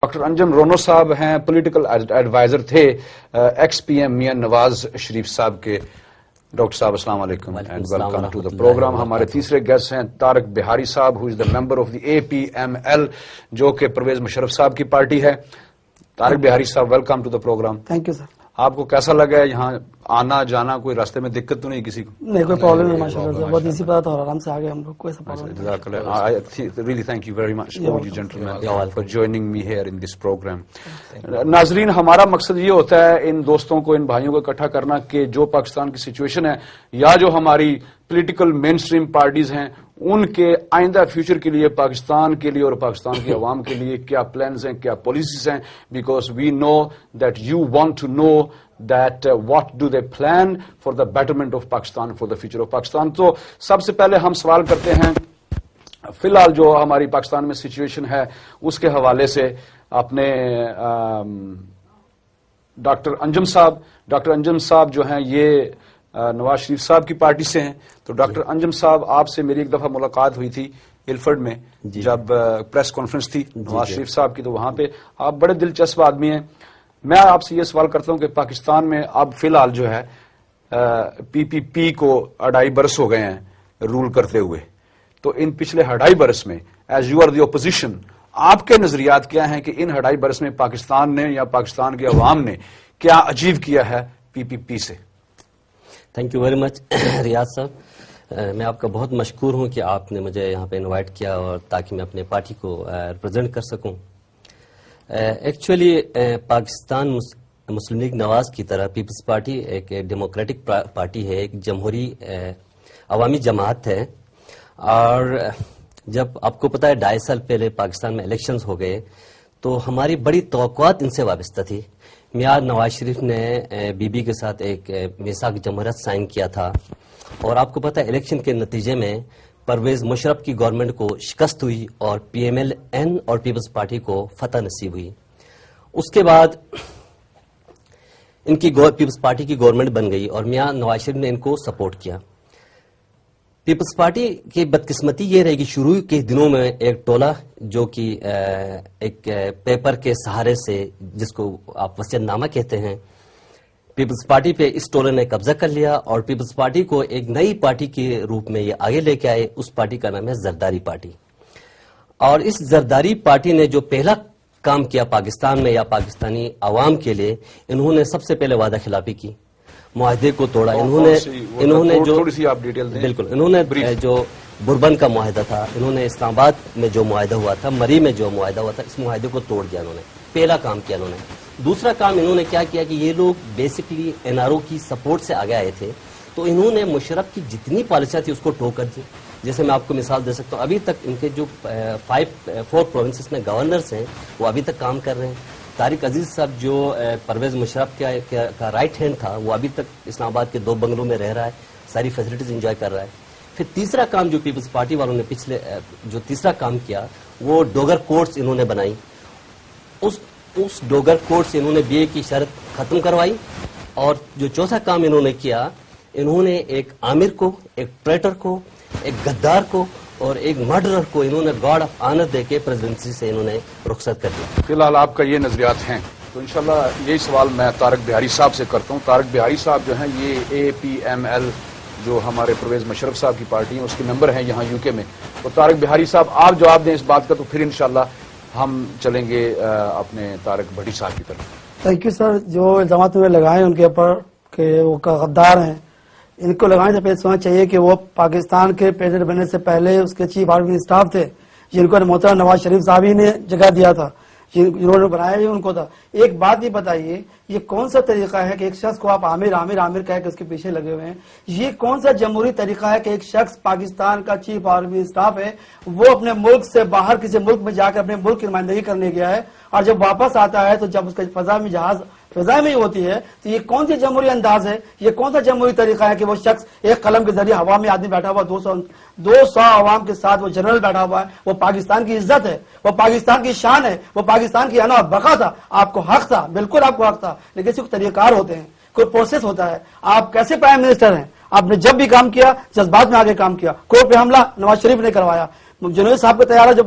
Doctor انجم رونو صاحب ہیں، پولیٹیکل ایڈوائزر تھے ایکس پی ایم میاں نواز شریف صاحب کے. ڈاکٹر صاحب السلام علیکم and welcome to the programme. ہمارے تیسرے گیسٹ ہیں طارق بہاری صاحب، ہو از دا ممبر آف دی APML، جو کہ پرویز مشرف صاحب کی پارٹی ہے. طارق بہاری صاحب welcome to the programme. Thank you sir. آپ کو کیسا لگا ہے یہاں آنا جانا؟ کوئی راستے میں دقت تو نہیں کسی کو؟ نہیں، کوئی پرابلم نہیں ماشاء اللہ، بہت ایزی بات اور آرام سے آگے ہم لوگ، کوئی ایسا پرابلم نہیں. Really thank you very much all you gentlemen for joining me here in this program. ناظرین، ہمارا مقصد یہ ہوتا ہے ان دوستوں کو، ان بھائیوں کو اکٹھا کرنا کہ جو پاکستان کی سچویشن ہے یا جو ہماری پولیٹیکل مین اسٹریم پارٹیز ہیں ان کے آئندہ فیوچر کے لیے، پاکستان کے لیے اور پاکستان کی عوام کے لیے کیا پلانز ہیں، کیا پالیسیز ہیں. Because we know that you want to know that what do they plan for the betterment of Pakistan, for the future of Pakistan. تو سب سے پہلے ہم سوال کرتے ہیں فی الحال جو ہماری پاکستان میں سچویشن ہے اس کے حوالے سے اپنے ڈاکٹر انجم صاحب جو ہیں یہ نواز شریف صاحب کی پارٹی سے ہیں. تو ڈاکٹر انجم صاحب، آپ سے میری ایک دفعہ ملاقات ہوئی تھی ایلفرڈ میں جب پریس کانفرنس تھی نواز شریف صاحب کی، تو وہاں پہ آپ بڑے دلچسپ آدمی ہیں. میں آپ سے یہ سوال کرتا ہوں کہ پاکستان میں اب فی الحال جو ہے PPP کو 2.5 برس ہو گئے ہیں رول کرتے ہوئے. تو ان پچھلے 2.5 برس میں as you are the opposition, آپ کے نظریات کیا ہیں کہ ان 2.5 برس میں پاکستان نے یا پاکستان کے عوام نے کیا اچیو کیا ہے PPP سے؟ تھینک یو ویری مچ ریاض صاحب. میں آپ کا بہت مشکور ہوں کہ آپ نے مجھے یہاں پہ انوائٹ کیا اور تاکہ میں اپنے پارٹی کو ریپرزینٹ کر سکوں. ایکچولی پاکستان مسلم لیگ نواز کی طرح پیپلز پارٹی ایک ڈیموکریٹک پارٹی ہے، ایک جمہوری عوامی جماعت ہے. اور جب آپ کو پتا ہے 2.5 سال پہلے پاکستان میں الیکشنز ہو گئے تو ہماری بڑی توقعات ان سے وابستہ تھی. میاں نواز شریف نے بی کے ساتھ ایک میثاق جمہوریت سائن کیا تھا، اور آپ کو پتا ہے الیکشن کے نتیجے میں پرویز مشرف کی گورنمنٹ کو شکست ہوئی اور PMLN اور پیپلز پارٹی کو فتح نصیب ہوئی. اس کے بعد ان کی پیپلز پارٹی کی گورنمنٹ بن گئی اور میاں نواز شریف نے ان کو سپورٹ کیا. پیپلز پارٹی کی بدقسمتی یہ رہے گی شروع کے دنوں میں ایک ٹولہ جو کہ ایک پیپر کے سہارے سے، جس کو آپ وصیت نامہ کہتے ہیں، پیپلز پارٹی پہ اس ٹولے نے قبضہ کر لیا اور پیپلز پارٹی کو ایک نئی پارٹی کے روپ میں یہ آگے لے کے آئے. اس پارٹی کا نام ہے زرداری پارٹی. اور اس زرداری پارٹی نے جو پہلا کام کیا پاکستان میں یا پاکستانی عوام کے لیے، انہوں نے سب سے پہلے وعدہ خلافی کی، معاہدے کو توڑا. انہوں نے جو بالکل انہوں نے جو بربن کا معاہدہ تھا، انہوں نے اسلام آباد میں جو معاہدہ ہوا تھا، مری میں جو معاہدہ ہوا تھا، اس معاہدے کو توڑ دیا انہوں نے. پہلا کام کیا انہوں نے. دوسرا کام انہوں نے کیا کیا کہ یہ لوگ بیسکلی NRO کی سپورٹ سے آگے آئے تھے، تو انہوں نے مشرف کی جتنی پالیسیاں تھی اس کو ٹو کر دی. جیسے میں آپ کو مثال دے سکتا ہوں، ابھی تک ان کے جو 4 پروونسز میں گورنرز ہیں وہ ابھی تک کام کر رہے ہیں. طارق عزیز صاحب جو پرویز مشرف کا رائٹ ہینڈ تھا، وہ ابھی تک اسلام آباد کے 2 بنگلوں میں رہ رہا ہے، ساری فیسلٹیز انجوائے کر رہا ہے. پھر تیسرا کام جو پیپلز پارٹی والوں نے پچھلے جو تیسرا کام کیا وہ ڈوگر کورٹس انہوں نے بنائی. اس ڈوگر کورٹ سے انہوں نے BA کی شرط ختم کروائی. اور جو چوتھا کام انہوں نے کیا، انہوں نے ایک عامر کو، ایک ٹریٹر کو، ایک غدار کو اور ایک مرڈرر کو انہوں نے گارڈ آف آنر دے کے پریزیڈنسی سے انہوں نے رخصت کر دیا. فی الحال آپ کا یہ نظریات ہیں، تو انشاءاللہ یہی سوال میں طارق بہاری صاحب سے کرتا ہوں. طارق بہاری صاحب جو ہیں یہ APML جو ہمارے پرویز مشرف صاحب کی پارٹی ہے اس کے ممبر ہیں یہاں UK میں. تو طارق بہاری صاحب آپ جواب دیں اس بات کا، تو پھر انشاءاللہ ہم چلیں گے اپنے طارق بھٹی صاحب کی طرف. تھینک یو سر. جو الزامات انہوں نے لگائے ان کے اوپر کہ وہ غدار ہیں، ان کو لگانے سے پہلے سوچنا چاہیے کہ وہ پاکستان کے پریزیڈنٹ بننے سے پہلے اس کے چیف آرمی اسٹاف تھے، جن کو محترم نواز شریف صاحب ہی نے جگہ دیا تھا، جنہوں نے بنایا ہی ان کو تھا. ایک بات یہ بتائیے، یہ کون سا طریقہ ہے کہ ایک شخص کو آپ عامر عامر عامر کہہ کے اس کے پیچھے لگے ہوئے ہیں؟ یہ کون سا جمہوری طریقہ ہے کہ ایک شخص پاکستان کا چیف آرمی اسٹاف ہے، وہ اپنے ملک سے باہر کسی ملک میں جا کر اپنے ملک کی نمائندگی کرنے گیا ہے، اور جب واپس آتا ہے تو جب اس کا فضا میں ہی ہوتی ہے، تو یہ کون سی جمہوری انداز ہے؟ یہ کون سا جمہوری طریقہ ہے کہ وہ شخص ایک قلم کے ذریعے ہوا میں آدمی بیٹھا ہوا 200 عوام کے ساتھ وہ جنرل بیٹھا ہوا ہے، وہ پاکستان کی عزت ہے، وہ پاکستان کی شان ہے، وہ پاکستان کی انا اور بقا تھا. آپ کو حق تھا، بالکل آپ کو حق تھا، لیکن اس کو طریقہ کار ہوتے ہیں، کوئی پروسیس ہوتا ہے. آپ کیسے پرائم منسٹر ہیں؟ آپ نے جب بھی کام کیا جذبات میں آگے کام کیا. کوئی پہ حملہ نواز شریف نے کروایا. جنوبی صاحب کا طیارہ جب